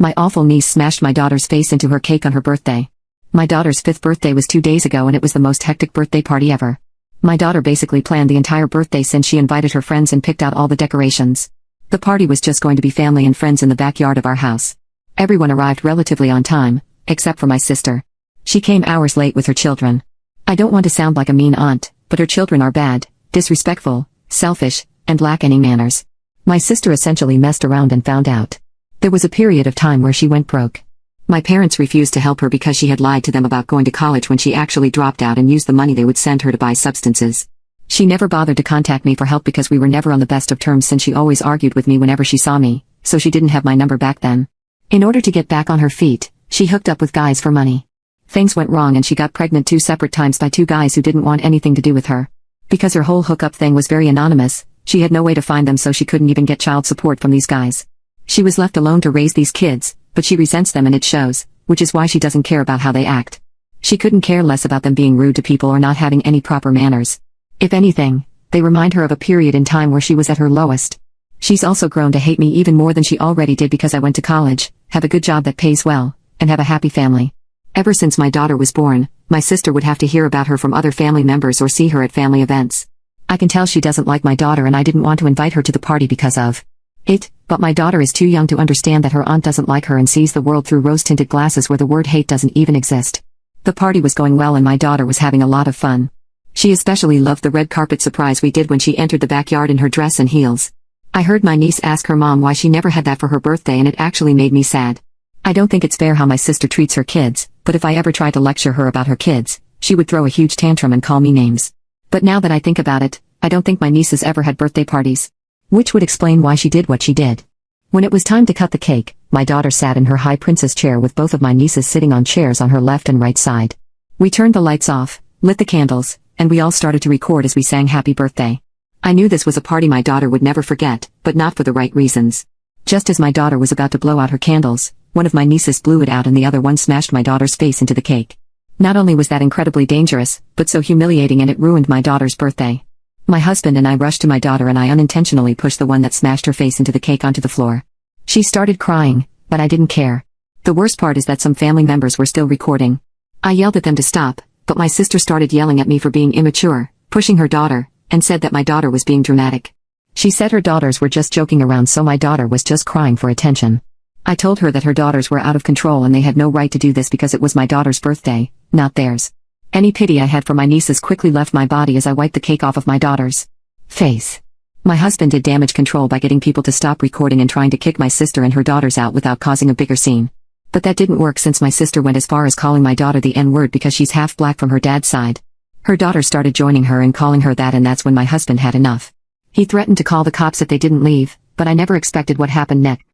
My awful niece smashed my daughter's face into her cake on her birthday. My daughter's 5th birthday was 2 days ago and it was the most hectic birthday party ever. My daughter basically planned the entire birthday since she invited her friends and picked out all the decorations. The party was just going to be family and friends in the backyard of our house. Everyone arrived relatively on time, except for my sister. She came hours late with her children. I don't want to sound like a mean aunt, but her children are bad, disrespectful, selfish, and lack any manners. My sister essentially messed around and found out. There was a period of time where she went broke. My parents refused to help her because she had lied to them about going to college when she actually dropped out and used the money they would send her to buy substances. She never bothered to contact me for help because we were never on the best of terms since she always argued with me whenever she saw me, so she didn't have my number back then. In order to get back on her feet, she hooked up with guys for money. Things went wrong and she got pregnant 2 separate times by 2 guys who didn't want anything to do with her. Because her whole hookup thing was very anonymous, she had no way to find them so she couldn't even get child support from these guys. She was left alone to raise these kids, but she resents them and it shows, which is why she doesn't care about how they act. She couldn't care less about them being rude to people or not having any proper manners. If anything, they remind her of a period in time where she was at her lowest. She's also grown to hate me even more than she already did because I went to college, have a good job that pays well, and have a happy family. Ever since my daughter was born, my sister would have to hear about her from other family members or see her at family events. I can tell she doesn't like my daughter and I didn't want to invite her to the party because of it, but my daughter is too young to understand that her aunt doesn't like her and sees the world through rose-tinted glasses where the word hate doesn't even exist. The party was going well and my daughter was having a lot of fun. She especially loved the red carpet surprise we did when she entered the backyard in her dress and heels. I heard my niece ask her mom why she never had that for her birthday and it actually made me sad. I don't think it's fair how my sister treats her kids, but if I ever tried to lecture her about her kids, she would throw a huge tantrum and call me names. But now that I think about it, I don't think my nieces ever had birthday parties. Which would explain why she did what she did. When it was time to cut the cake, my daughter sat in her high princess chair with both of my nieces sitting on chairs on her left and right side. We turned the lights off, lit the candles, and we all started to record as we sang happy birthday. I knew this was a party my daughter would never forget, but not for the right reasons. Just as my daughter was about to blow out her candles, one of my nieces blew it out and the other one smashed my daughter's face into the cake. Not only was that incredibly dangerous, but so humiliating and it ruined my daughter's birthday. My husband and I rushed to my daughter and I unintentionally pushed the one that smashed her face into the cake onto the floor. She started crying, but I didn't care. The worst part is that some family members were still recording. I yelled at them to stop, but my sister started yelling at me for being immature, pushing her daughter, and said that my daughter was being dramatic. She said her daughters were just joking around so my daughter was just crying for attention. I told her that her daughters were out of control and they had no right to do this because it was my daughter's birthday, not theirs. Any pity I had for my nieces quickly left my body as I wiped the cake off of my daughter's face. My husband did damage control by getting people to stop recording and trying to kick my sister and her daughters out without causing a bigger scene. But that didn't work since my sister went as far as calling my daughter the N-word because she's half black from her dad's side. Her daughter started joining her and calling her that and that's when my husband had enough. He threatened to call the cops if they didn't leave, but I never expected what happened next.